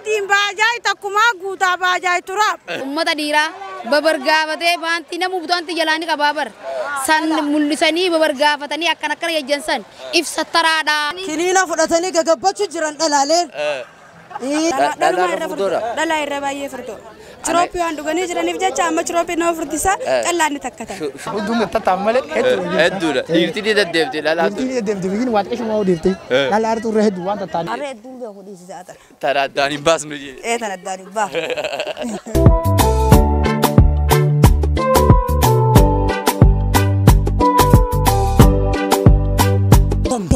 دين باجاي تكما قوتا باجاي تراب أمة ديرا ببرغافتي بانتي نمو بتانتي جلاني كبابر سن ملساني ببرغافتني أكنا كنا يجنسن إف سترادا كلينا فرتني كجبتشو جران دلالين دلا يرباية فرتو تروبي عندو غني جراني فجأة عم تروبي نوفرتيسا كلا نتكتة ودوم تتعمل هدولا يرتدي تدبتي لا لا يرتدي تدبتي بيجين واحد إيش ما هو ديرتي لا لا أرتو رهد وانت تاني أريد دول بياخدي زيادة ترى داني باس مجي إيه ترى داني باس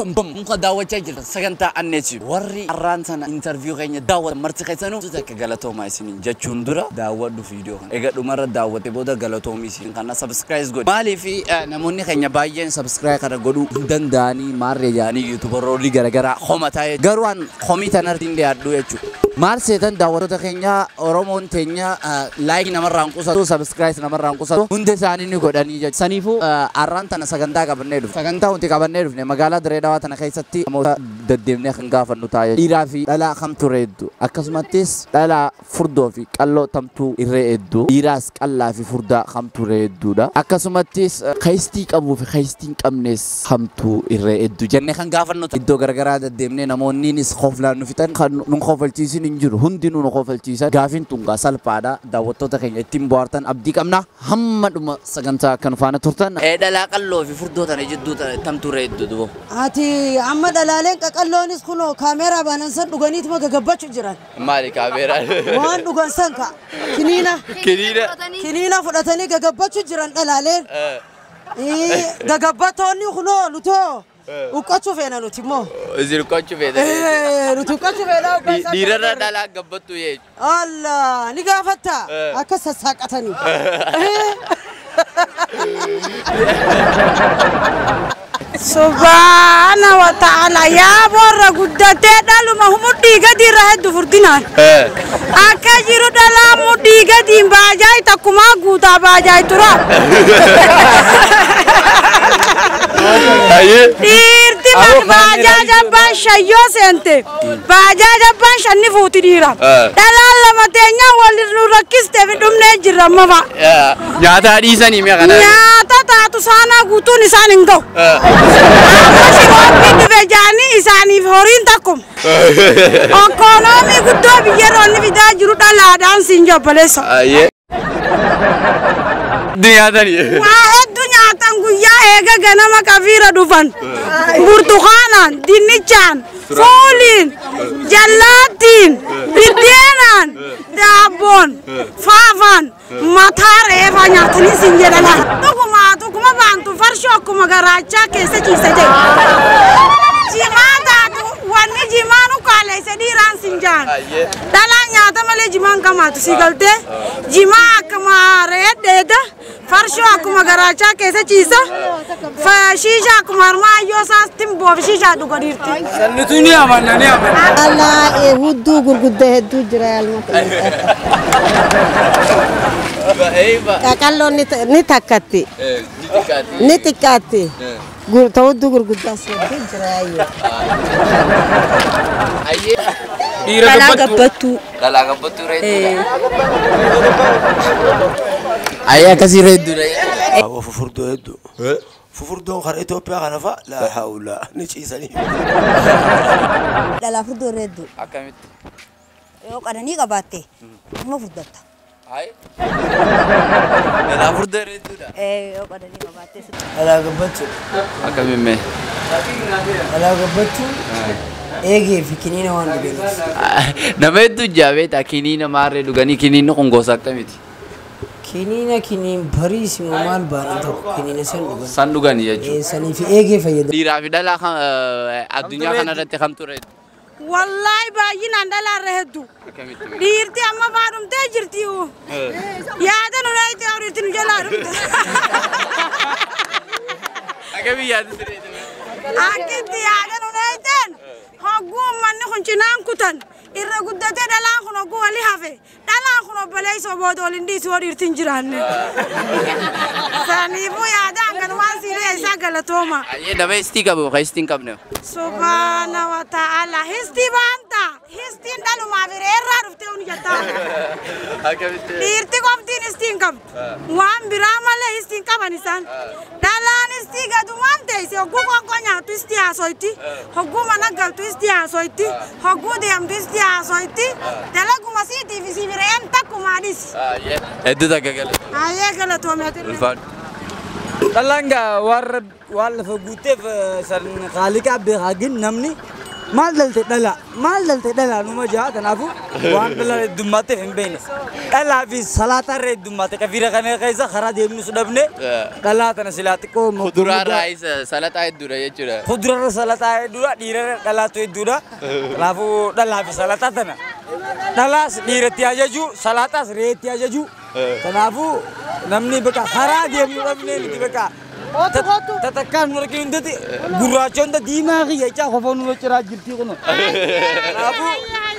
ممكن دعوة تجيل سكنتا النتيب وري الرانسنا انترفيو غيني دعوة مرتي خيسانو تذكر غلطو ما يسمين جاتشوندورا دعوة دو فيديو إذا دمرة دعوة تبودا غلطو ميسين كنا سبسكرايب غود مالي في نموني خيني بايين سبسكرايب كنا غودو دن داني مار يعني يوتيوبر رولي غرا خمتاي غروان خميتا نردين دي أدو يجو مار سيدان دعوة تخينيا أورومون تينيا لايك نمر رانكوسا سبسكرايب نمر رانكوسا هندي ساني نيغوداني جات سانيفو الرانتنا سكنتا كابنيدو سكنتا هنتي كابنيدو نمغالا دريدا تنا خيستي مودا دديمني خنغافا نوتاي إيرافي لا خم تريدو أكسماتيس لا فردو في كالو تمتو إريدو إيراس كلا في فردا خم تريدو دا أكسماتيس خيستيك أبو في خيستيك أمنيس خم تو إريدو جنة خنغافا نوتاي إدو غرغرا دديمني نموني نس خوفلا نفتن نخوفل تيسي ننجر هندي نخوفل تيسا غافين تونغا سالبادا داوتو تخين يتيم بوارتن أبدي كمنا همد ما سكنتا كنفانا ترتن إيه لا كالو في فردو تنا جدو تمتو ريدو دو هاتي عمد دلالين كقلونيس كنو كاميرا بانسان دوغانيت ما كجبتشو جران مالي كاميرا وان دوغان سانكا كنينا فرتني كجبتشو جران دلالين إيه كجبتوني كنو لوتو وكاتشو فينا لوتيمو زيرو كاتشو فينا لوتو كاتشو فينا ديرنا دالا كجبتو يج الله نيجافتا أكاسا ساكتني سبحانه وتعالى يا بورا قدتي دالو ما هم ديغا دي رهد فردينان اكاجيرو دالامو ديغا دي باجاي تكما غوتا باجاي تراب ديرتي من باجا جبان شيو سنتي باجا جبان شني فوتي ديرا دلال لما تنيا ولي ركستي في دمنا جرمما نياتا ديساني مي كانا نياتا تاتو سانا غوتو نسانينغو بجاني إساني فورين تكم. أكونامي كتب بيجروني بيدا جروتا لادان سينجا بلسا. أيه. دنيا تاني. واحد دنيا تانغويا إيجا جناما كافيرا دوفان. برتقانا دينيشان فولين جلاتين بدينان دابون فافان ماتار إيفا نياتني سينجا لا. تكما بانتو فرشوا كما غراچا كيسه چيسه جاي جيماتا واني جيمانو كالي سديران سنجان دالا نياتا ملي جيمان كما تو سيغلتي جيما كما ريد ديدا فرشوا كما غراچا كيسه چيسه فشيشا كما ما يوسا تيمبو فشيشا دو غديرتي سنتوني امانني امان الله يهدو غرغده هدو جرال كالو نتاكاتي نتكاتي تودو غرغدا سدي جرايو لا غبطو ريد ايا كثير ريد ففردو يدو ففردو خر إثيوبيا خلفا لا حول نشي سني لا فردو ريدو اكمت يو قدني قباتي ما فردتا هاي لا فردو ريد يو قدني قباتي لا غبطو اكمت لا غبطو ايجي في كنينه وان بينس نمدو جابيت كنينه مار دوغاني كنينه كونغوسا اكمت كنينه كنين بريس مال بان تو كنينه سندوغاني يجو سني في ايجي فيد ديرا في دلا الدنيا كانت تخمتو ريد والله باين عندنا رهدو ديرتي أما فارم تجرتيو يا ده نرايت أوريت نجلارم أكمل يا ده أكيد يا ده نرايتن هقوم مني خنجنان كتن إرقدة دلان خنا قوالي هفه دلان خنا بلاي سبود ولندي سوار تنجران سانيفو يا ده أنكر وانسيري إساقلا توما أيه ده بيستيك أبو خيستين كابنو سبحانه وتعالى هستي بانتا هستين دلو ما بيريرا dhiirti qoftiin istiin qabdu waan biraa malee istiin qaban isaan dhalaan istii gadumaan teesse hogguu qoqqoo nyaatu istii haasoyti hogguu mana galtu istii haasoyti hogguu deemtu istii haasoyti dalaguma siitiif isii bireen takkumaa dhisi. Hedduu takka galata. Hayyee galatoomeeti. Dalanga warra lafa guuteef san qaaliqaa beekaa gin namni maal dalte dhala numa jaa kanaafu waan dhala heddummaatteef hin beekne dhalaa fi salaataa irra heddummaate qabiira kana keessa karaa deemnus dhabne dhalaa tana silaa xiqqoo Kuduraarraa salataa hedduudha jechuudha. kudurarra salataa hedduudha dhiirarra dhalaatu hedduudha kanaafu dhalaa fi salataa tana dhalaas dhiiratti ajaju salaataas reetti ajaju kanaafu namni bakka karaa deemnu dhabne miti bakka Tatakan mereka itu guracon tadi mari ya cak kau nu cerah jirti kono. Abu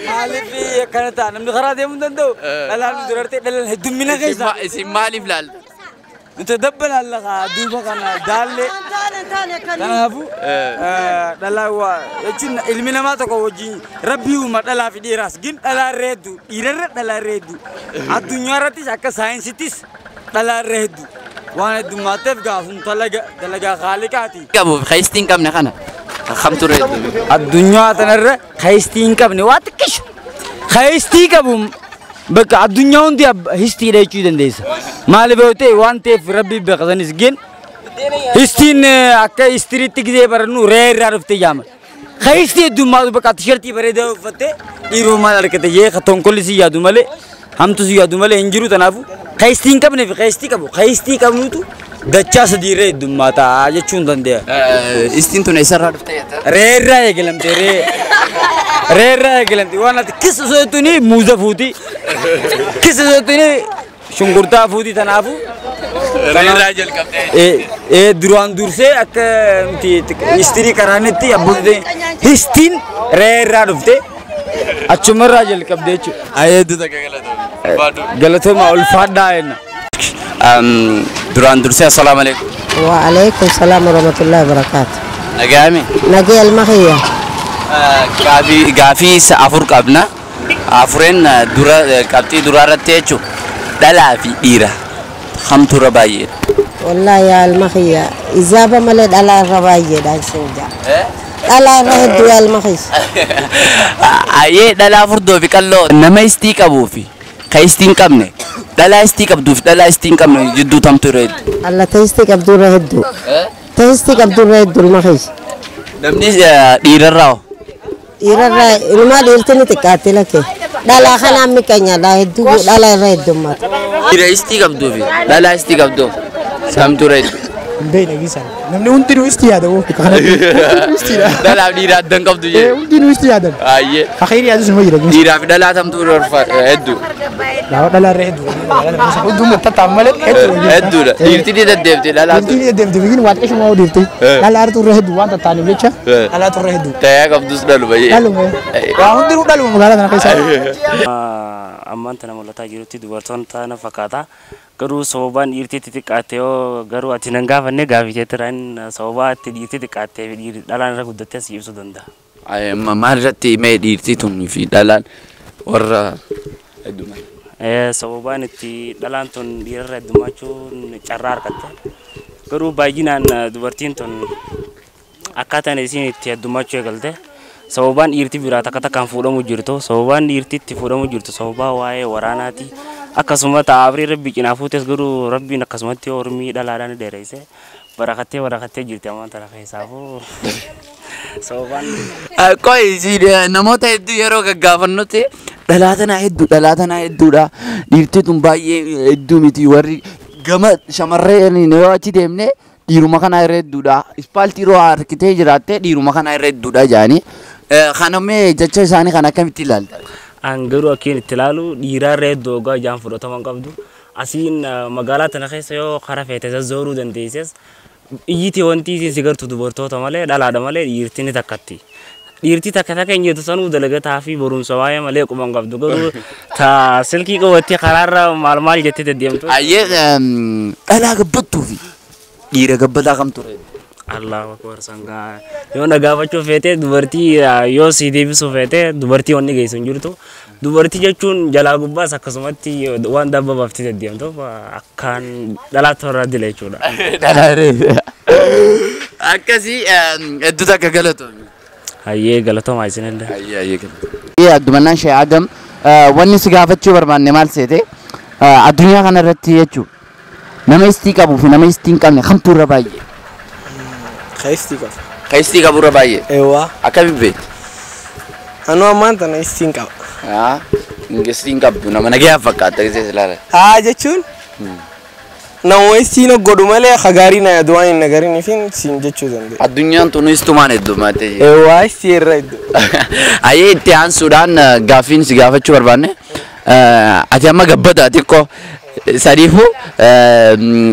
malif ya karena tanam di kerana dia mungkin tu. Dalam berarti dalam hidup mina kaisa. Isi malif lal. Itu double Allah kah dua karena dalle. Karena abu dalam wa cina ilmu nama tu kau uji Rabbi umat dalam video rasgin dalam redu. Irat dalam redu. Adunya rati sakit sainsitis dalam redu. وانا دماتف قاسم تلقى خالقاتي كابو خيستين كم نخنا خمسة ريد الدنيا تنر خيستين كم نواتكش خيستي كابو بك الدنيا عندي هستي ده يجودن ديس مالي بوتي وانتي في ربي بقزنيس جن هستين أكا هستري تكذب برنو رير عرفتي جام خيستي دمات بك أتشرتي بريده فتة يروما لكتة يه خطون كل شيء يادو ماله هم تو شيء يادو ماله إنجرو تنافو خيستين كم نفي خيستي كم نوتو دچا سديره دماتا aja chundan dia istin tu naisar rafte rera ya gelam tere rera ya gelam ti wana kis so tu ni muza futi kis so tu ni shungurta futi tanafu rera jel kapte duran durse ak ti istri karane ti abudde histin rera rafte achumara jel kapde chu ayedu tak galato ma ulfada ena duran durse assalamualaikum Waalaikumsalam warahmatullahi wabarakatuh. nagami Nagi al-Makhiyah. gafi sa afur kabna afuren dura kapti durara techu dala fi dira khamtu rabaye Wallahi ya al-Makhiyah. Izaba malad ala rabaye dan sinja. Ala rahdu al-Makhiyah. aye dala afur do fi kallo nama isti kabufi kaistin kamne dala isti kabdu dala istin kamne jiddu tamtu red Allah taistik abdur rahdu. Taistik abdur rahdu al-Makhiyah. namni dirarraw Irara ilma dirtini tikatila ke. Dala khana mikanya la heddu dala rahdu mat. dira isti kabdu fi dala isti kabdu samtu red بين أجيسان نمني ونتنو استيادة هو كان استيادة dala dira dan kabdu je ونتنو استيادة aye أخيري هذا شنو يرجع dira fi dala tamtu eddu لا لا ريد ودوم تتعمل eddu dirti di dedebti dala ودي دم دمين وات إيش ما وديرتي لا لا أرتو ريد وانت تاني بيتشا لا لا تريد taya kabdu dalu baye قالوا ونتنو قالوا مقالة أنا كيسان amman tana mulata jirutti dubartoon tana fakkaata garuu sababaan dhiirtii xixiqqaatte yoo garuu ati nan gaafanne gaafii jeetiraan sababaa ati dhiirtii xixiqqaattee fi dhalaan irra guddattee si ibsuu danda'a. maal irratti mee dhiirtii tun fi dhalaan warra hedduma Sababaan itti dhalaan tun dhiirarra heddummachuun carraa argatte garuu baay'inaan dubartiin tun akkaataan isiin itti heddummachuu eegalte sababaan dhiirtii biraa takka takkaan fuudhamu jirtu sababaan dhiirtii itti fuudhamu jirtu sababaa waa'ee waraanaati akkasuma ta'aafrii rabbi cinaa fuutes garuu rabbiin akkasumatti ormii dhalaadhaan dheereyse barakattee jirti ammaan tana keessaafuu sababaan qoy namoota hedduu yeroo gaggaafannutti dhalaatanaa hedduudha dhiirtii tun baay'ee hedduu miti warri gama shamarreen yoo achi deemne dhiiruma kana irra hedduudha ispaaltii yeroo harkitee jiraatte dhiiruma kana irra hedduudha jaanii kanamee jecha isaanii kan akkamitti ilaalta an garuu akkiin itti ilaalu dhiirarra hedduu ogaa jaan fudhataman qabdu asiin magaalaa tana keessa yoo karaa feete zazzooruu dandeesses iyyiti wanti isin sigartu dubartoota malee dhalaadha malee dhiirtiin takkatti dhiirtii takka hin jettu sanuu dalagataa fi barumsa waa'ee malee quban qabdu garuu ta silkii qabattee karaarra maal jettee deddeemtu ayyee dhalaa gabbattuu fi dhiira gabbataa kam ture Allahu akbar sanga. Yoo na gaafachuu feete dubartii yoo si deebisuu feete dubartii wanni geessu hin jirtu. Dubartii jechuun jalaa gubbaas akkasumatti waan dabbabaaf deddeemtu akkaan dhalaatti irraa dila jechuudha. Dhalaaree. Akkasii hedduu takka galatoomne. Hayyee galatoomaa isinillee. Hayyee galatoomaa. Addumannaan Shee Adam wanni si gaafachuu barbaanne maal seete addunyaa kana irratti jechuudha. Nama istii qabuu fi nama istii hin qabne kamtu irra baay'ee. Khaistii qabu. Khaistii qabu irra baay'ee. Eewwa. Akkamiin beektu? Anu ammaan tana istii qaba. Haa. Istii qabdu nama nagaya fakkaata gisee ilaala. Haa jechuun. Nama istii godhu malee khagaarii na yaduwaan hin nagarin ifin siin jechuu danda'e. Addunyaan tunu istumaan hedduu maatee. Eewwa istii irra hedduu. Ayyee itti aansuudhaan gaaffiin si gaafachuu barbaanne. Ati amma gabbata xiqqoo. Sarifu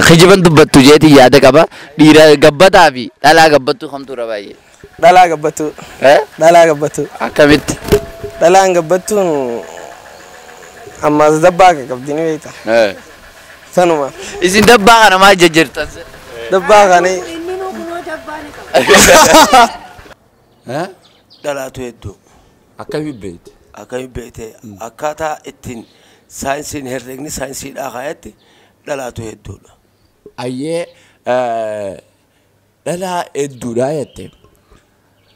khijiban dubbattu jeeti yaada qaba dhiira gabbataa fi dhalaa gabbattu kamtu irra baay'ee dhalaa gabbattu dhalaa gabbattu akkamitti dhalaan gabbattuun ammas dabbaa qabdi ni beekta sanuma isin dabbaa kana maal jejjertan dabbaa kana dhalaatu hedduu akkamitti beekte akkaataa ittiin saayinsiin herregni saayinsiidhaa kaayetti dhalaatu hedduudha. Ayyee dhalaa hedduudha jette.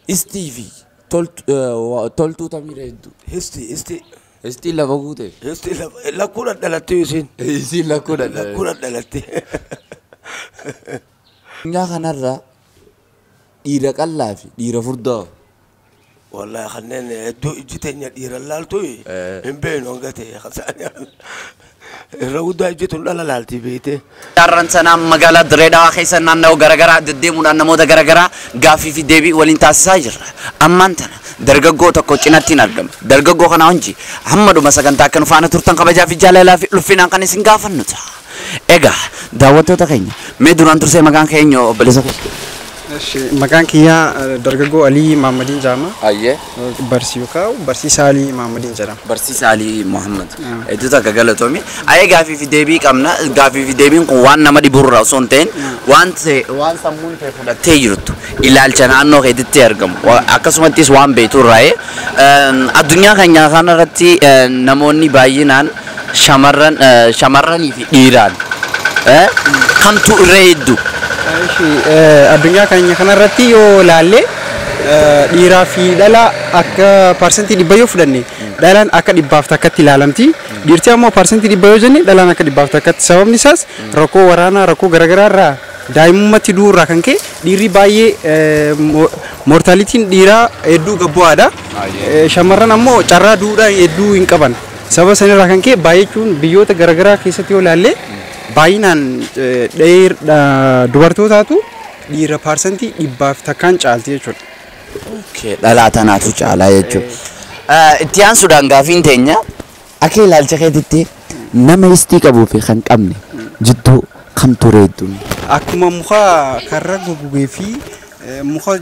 Istii fi toltuu tamiira hedduu. Istii lafa guute. Lakkuudhaan dhalattee isiin. Isiin lakkuudhaan dhalattee. Nyaa kanarra dhiira qallaa fi dhiira furdaa. والله خلينا دو جيتني دير اللالتوي من بين وقتي خساني الرود جيتون لا لالتي بيته دارن سنا مقالة دريدا خيسنا نو غرغرا دديمون نمودا غرغرا غافي في ديبي ولين تاساجر امانتنا درغغو تكو چناتين ارغم درغغو خنا انجي محمد مسكنتا كن فانا تورتن قبجا في جالالا في لفينا كن سنغافنتا ايغا داوتو تخيني مي دوران ترسي مغان خينيو بلسا Maqaan kiyyaa dargaggoo Alii Maamadiin jedhama. Ayyee. Barsiisaa Alii Maamadiin jedhama. Barsiisaa Alii Muhammad. Hedduu takka galatoomi. Ayyee gaaffii fi deebii qabna. Gaaffii fi deebiin kun waan nama dhiburraa osoo hin ta'in waan sammuun ta'e fudhattee jirtu ilaalcha naannoo keetitti argamu. Akkasumattis waan beekturraa'ee addunyaa keenya kanarratti namoonni baay'inaan shamarranii fi dhiiraan kamtu irra hedduu. Addunyaa keenya kanarratti yoo laalle dhiiraa fi dhalaa akka parsentii 100 yoo fudhanne dhalaan akka 100 takkatti ilaalamti. Dhiirti ammoo parsentii 100 yoo jenne dhalaan akka 100 takkatti. Sababni isaas rakkoo waraanaa rakkoo garaagaraa irraa daa'imummaatti du'urraa kan ka'e dhiirri baay'ee mortaalitiin dhiiraa hedduu gabbu'aadha. Shamarran ammoo carraa du'uudhaan hedduu hin qaban. Sababa sanirraa kan ka'e baay'achuun biyyoota garaagaraa keessatti yoo laalle baay'inaan dubartootaatu dhiira parsentii 100 takkaan caalti jechuudha. Dhalaa tanaatu caalaa jechuudha. Itti aansuudhaan gaaffiin teenya akka ilaalcha keetitti nama istii qabuu fi kan qabne jidduu kamtu reedduun. Akkuma muka karra gogogee fi muka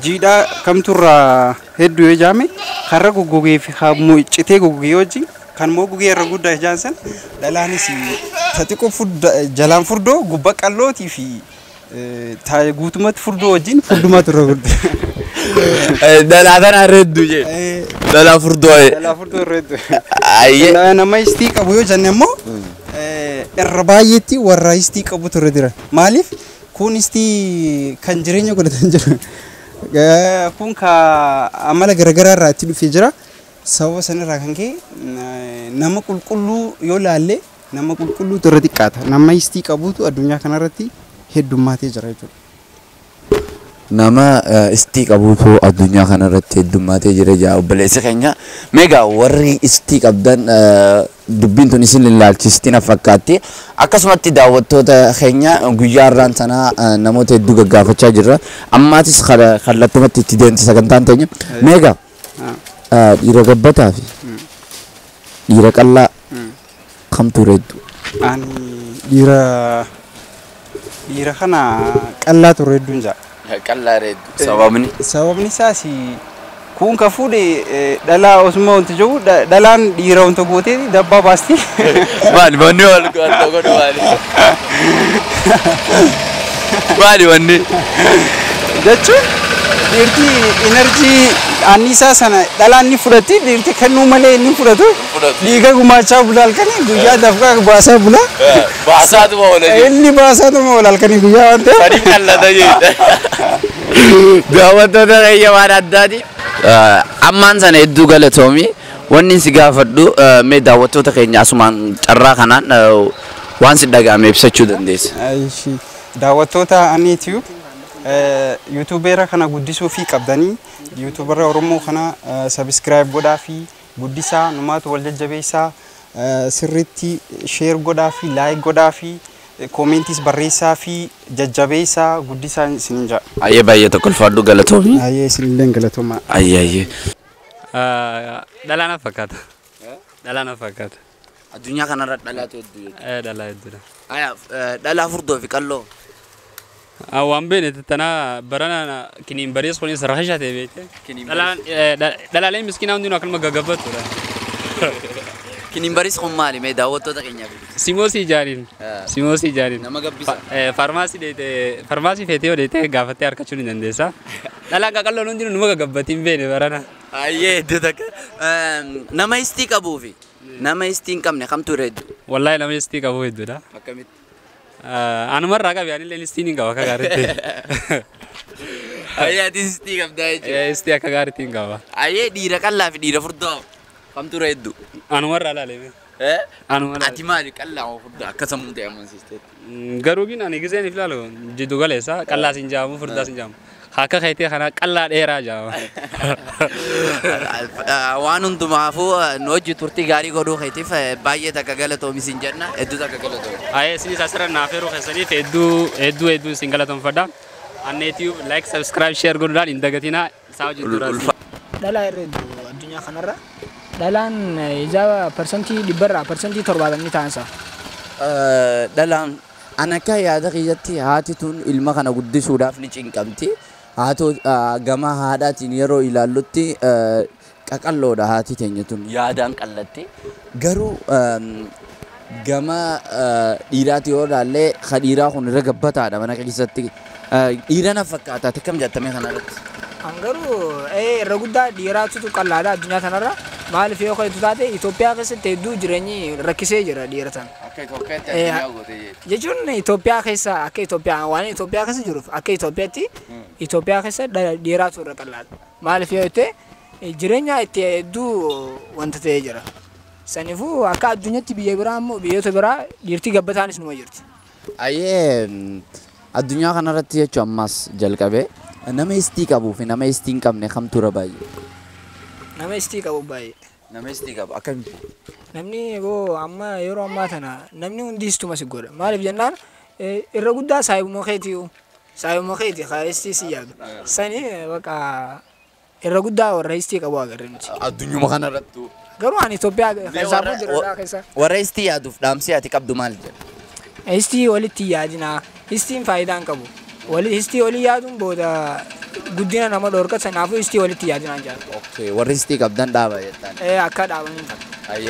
jiidhaa kamturraa hedduu yoo jaame karra gogogee fi citee gogogee wajjin kan moo gugee irra guddaa ijaansan dhalaanis xiqqoo jalaan furdoo gubba qallootii fi guutumatti furdoo wajjin furdumatu irra guddaa. Dhalaa kana reeddu jee. Dhalaa furdoo. Dhalaa furdoo reeddu. Ayyee. Nama istii qabu yoo jenne immoo irra baay'eetti warra istii qabutu irra jira. Maaliif kun istii kan jireenya godhatan jiru. Kun ka amala garaagaraa irraa itti dhufee jira. Sababa sanarraa kan ka'e nama qulqulluu yoo laalle nama qulqulluu irra xiqqaata. Nama istii qabutu addunyaa kanarratti heddummaatee jira jechuudha. Nama istii qabutu addunyaa kanarratti heddummaatee jira jaa obboleessi keenya. Meegaa warri istii qabdan dubbiin tun isin ilaalchisti na fakkaatti. Akkasumatti daawwattoota keenya guyyaa irraan sanaa namoota hedduu gaggaafachaa jirra. Ammaatis kallattumatti itti deemti sagantaan teenya. Meegaa dhiira gabbataa fi dhiira qallaa kamtu reeddu? Ani dhiira kana qallaatu reedduun jaa. Qallaa reeddu. Sababni? Sababni isaas kun ka fuudhe dhalaa osuma wanti jiru dhalaan dhiira wanta gootee dabbaa baasti. Maali manni wal godhu maali? Maali wanni? jechuun dhiirti enerjii anniisaa sana dhalaan ni fudhatti dhiirti kennuu malee ni fudhatu dhiiga gumaachaa bula halkanii guyyaa dafqaa baasaa bula baasaatuma oola inni baasaatuma oola halkanii guyyaa waan ta'eef sadii qallata jechuudha daawwattoota keenya waan addaati ammaan sana hedduu galatoomi wanni si gaafadhu mee daawwattoota keenya asumaan carraa kanaan waan si dhaga'ame ibsachuu dandeessa. daawwattoota aniitiyu YouTubeera kana guddisuu fi qabdanii YouTubeera Oromoo kana subscribe godhaa fi guddisaa numaatu wal jajjabeessaa sirriitti share godhaa fi like godhaa fi commentis barreessaa fi jajjabeessaa guddisaa isinin jaa. Ayyee baay'ee tokkolfaadhu galatoomi. Ayyee isinillee galatooma. Ayyee. Dhalana fakkaata. Dhalana fakkaata. Addunyaa kanarra dhalaatu hedduu jechuudha. Dhalaa hedduudha. Dhalaa furdoo fi qalloo. Waan beene tana barana kiniin barees kunis rahisha ta'e beekte. Dhalaalee miskiinaa hundi akka nama gaggabatudha. Kiniin barees kun maali mee daawwattoota keenyaaf? Simoosii ijaariin. Simoosii ijaariin. Nama gabbisa. Farmaasii feetee yoo deete gaafattee harkachuu ni dandeessa. Dhalaa qaqalloon hundi nama gaggabatiin beene barana. Ayyee hedduu takka. Nama istii qabuu fi nama istii hin qabne kamtu irra hedduu? Wallaahi nama istii qabuu hedduudha. Akkamitti? Anumarraa qabi anillee istiin hin qaba akka gaariitti. Ayyee ati istii qabdaa jechuudha. Istii akka gaariitti hin qaba. Ayyee dhiira qallaa fi dhiira furdoo kamtu irra hedduu? Anumarraa laaleme. Anumarraa. Ati maali qallaa moo furdaa akka sammuu ta'e amansiistee? Garuu gin ani giseen iflaalu jiddu galeessa qallaa sin jaamu furdaa sin jaamu. Akka keetee kana qallaa dheeraa jaama. Waan hundumaafuu nu hojii turtii gaarii godhuu keetiif baay'ee takka galatoomi sin jenna hedduu takka galatoomi. Ayyee isinis asirra naafeeruu keessaniif hedduu sin galatoomfadha. Anneetiif like subscribe share godhuudhaan hin dagatinaa isaa hojii duraas. Dhalaa irra addunyaa kanarra dhalaan ijaa parsantii dhibbarraa parsantii 70 ta'ansa. Dhalaan ana akka yaada kiyyatti haati tun ilma kana guddisuudhaaf ni cinqamti. Haatoo gama haadhaatiin yeroo ilaallutti qaqalloodha haati teenya tun yaadaan qallatti garuu gama dhiiraati yoo ilaalle ka dhiiraa kun irra gabbataadha mana keessatti dhiira na fakkaata akkam jettamee kanarratti. Garuu irra guddaa dhiiraatu qallaadha addunyaa kanarra maaliif yoo ka'etu taate Itoophiyaa keessatti hedduu jireenyi rakkisee jira dhiira tan. Jechuun Itoophiyaa keessa akka Itoophiyaa waan Itoophiyaa keessa jiruuf akka Itoophiyaatti Itoophiyaa keessa dhiiraatu irra qallaadha. Maaliif yoo ta'e jireenya itti hedduu wanta ta'ee jira. Saniifuu akka addunyaatti biyya biraa immoo biyyoota biraa dhiirtii gabbataanis numa jirti. Ayyee addunyaa kanarratti jechuun ammas jalqabee nama istii qabuu fi nama istii hin qabne kamtu irra baay'ee? Nama istii qabu baay'ee. Nama istii qabu akkamitti? Namni amma yeroo ammaa tana namni hundi istuma si godha. Maaliif jennaan irra guddaa saayibuma keetiiyu. Saayibuma keeti kaa istii si yaadu. Sani baqa irra guddaa warra istii qabu agarre nuti. Addunyuma kanarrattu. Garuu ani Itoophiyaa keessaa jira keessa. Warra istii yaaduuf dhaamsi ati qabdu maal jedha? Istii walitti yaadina. Istiin faayidaa hin qabu. Istii walii yaaduun booda guddina nama dhorka sanaafuu istii walitti yaadinaan jaalladha. Warri istii qabdan dhaaba jettaan. Akka dhaaban hin ta'a.